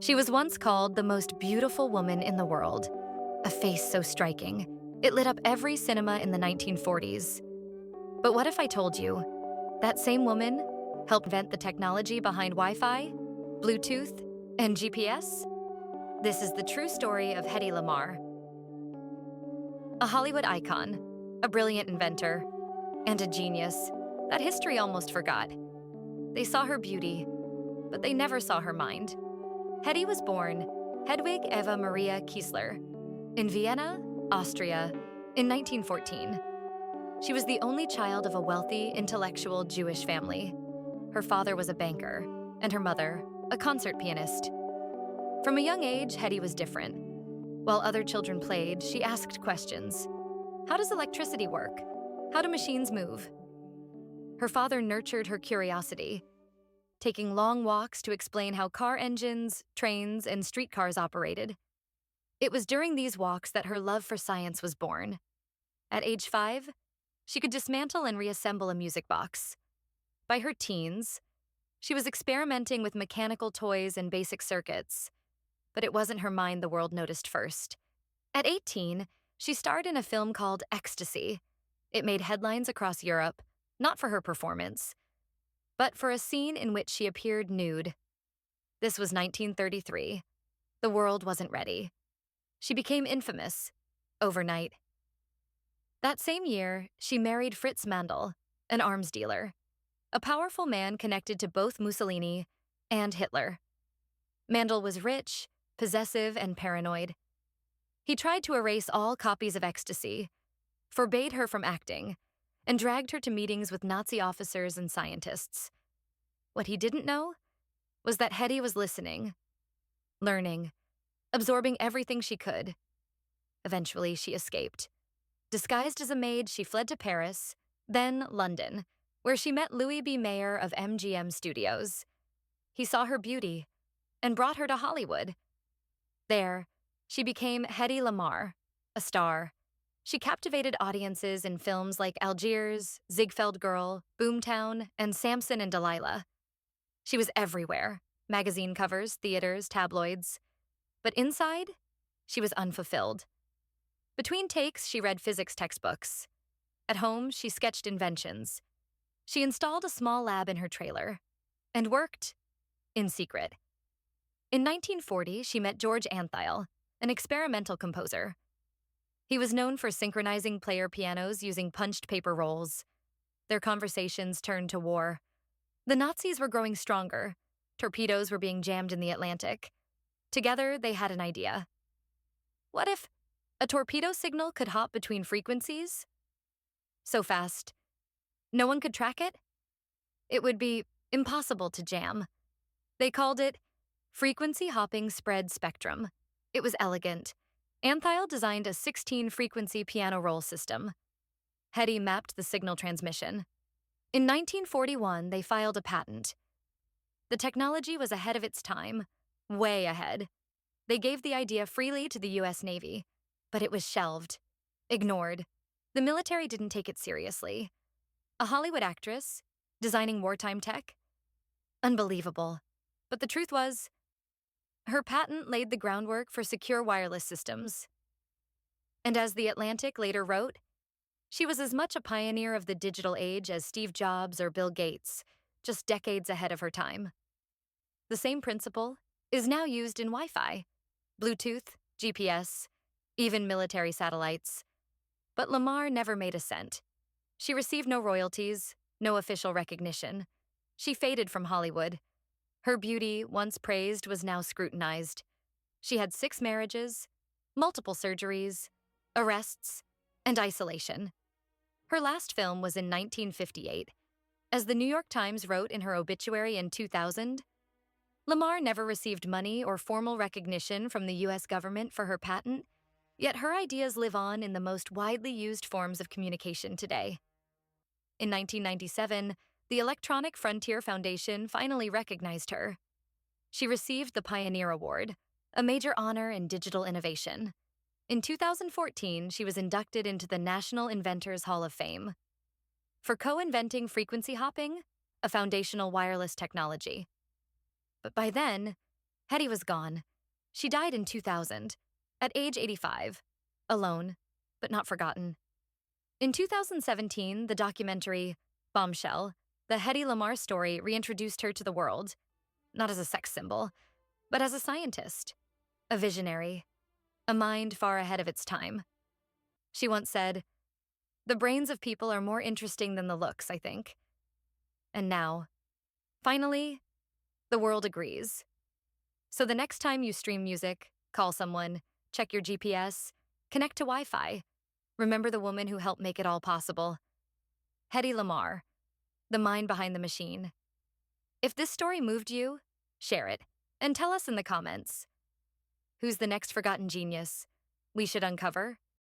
She was once called the most beautiful woman in the world, a face so striking, it lit up every cinema in the 1940s. But what if I told you that same woman helped invent the technology behind Wi-Fi, Bluetooth, and GPS? This is the true story of Hedy Lamarr, a Hollywood icon, a brilliant inventor, and a genius that history almost forgot. They saw her beauty, but they never saw her mind. Hedy was born Hedwig Eva Maria Kiesler in Vienna, Austria, in 1914. She was the only child of a wealthy, intellectual Jewish family. Her father was a banker, and her mother, a concert pianist. From a young age, Hedy was different. While other children played, she asked questions. How does electricity work? How do machines move? Her father nurtured her curiosity, taking long walks to explain how car engines, trains, and streetcars operated. It was during these walks that her love for science was born. At age 5, she could dismantle and reassemble a music box. By her teens, she was experimenting with mechanical toys and basic circuits. But it wasn't her mind the world noticed first. At 18, she starred in a film called Ecstasy. It made headlines across Europe, not for her performance, but for a scene in which she appeared nude. This was 1933. The world wasn't ready. She became infamous, overnight. That same year, she married Fritz Mandl, an arms dealer, a powerful man connected to both Mussolini and Hitler. Mandl was rich, possessive, and paranoid. He tried to erase all copies of Ecstasy, forbade her from acting, and dragged her to meetings with Nazi officers and scientists. What he didn't know was that Hedy was listening, learning, absorbing everything she could. Eventually, she escaped. Disguised as a maid, she fled to Paris, then London, where she met Louis B. Mayer of MGM Studios. He saw her beauty and brought her to Hollywood. There, she became Hedy Lamarr, a star. She captivated audiences in films like Algiers, Ziegfeld Girl, Boomtown, and Samson and Delilah. She was everywhere, magazine covers, theaters, tabloids. But inside, she was unfulfilled. Between takes, she read physics textbooks. At home, she sketched inventions. She installed a small lab in her trailer and worked in secret. In 1940, she met George Antheil, an experimental composer. He was known for synchronizing player pianos using punched paper rolls. Their conversations turned to war. The Nazis were growing stronger. Torpedoes were being jammed in the Atlantic. Together, they had an idea. What if a torpedo signal could hop between frequencies? So fast, no one could track it? It would be impossible to jam. They called it frequency hopping spread spectrum. It was elegant. Antheil designed a 16-frequency piano roll system. Hedy mapped the signal transmission. In 1941, they filed a patent. The technology was ahead of its time, way ahead. They gave the idea freely to the U.S. Navy, but it was shelved, ignored. The military didn't take it seriously. A Hollywood actress, designing wartime tech? Unbelievable. But the truth was, her patent laid the groundwork for secure wireless systems. And as The Atlantic later wrote, she was as much a pioneer of the digital age as Steve Jobs or Bill Gates, just decades ahead of her time. The same principle is now used in Wi-Fi, Bluetooth, GPS, even military satellites. But Lamarr never made a cent. She received no royalties, no official recognition. She faded from Hollywood. Her beauty, once praised, was now scrutinized. She had 6 marriages, multiple surgeries, arrests, and isolation. Her last film was in 1958. As the New York Times wrote in her obituary in 2000, Lamarr never received money or formal recognition from the U.S. government for her patent, yet her ideas live on in the most widely used forms of communication today. In 1997, the Electronic Frontier Foundation finally recognized her. She received the Pioneer Award, a major honor in digital innovation. In 2014, she was inducted into the National Inventors Hall of Fame for co-inventing frequency hopping, a foundational wireless technology. But by then, Hedy was gone. She died in 2000, at age 85, alone, but not forgotten. In 2017, the documentary Bombshell, the Hedy Lamarr story, reintroduced her to the world, not as a sex symbol, but as a scientist, a visionary, a mind far ahead of its time. She once said, "The brains of people are more interesting than the looks, I think." And now, finally, the world agrees. So the next time you stream music, call someone, check your GPS, connect to Wi-Fi, remember the woman who helped make it all possible. Hedy Lamarr, the mind behind the machine. If this story moved you, share it, and tell us in the comments. Who's the next forgotten genius we should uncover?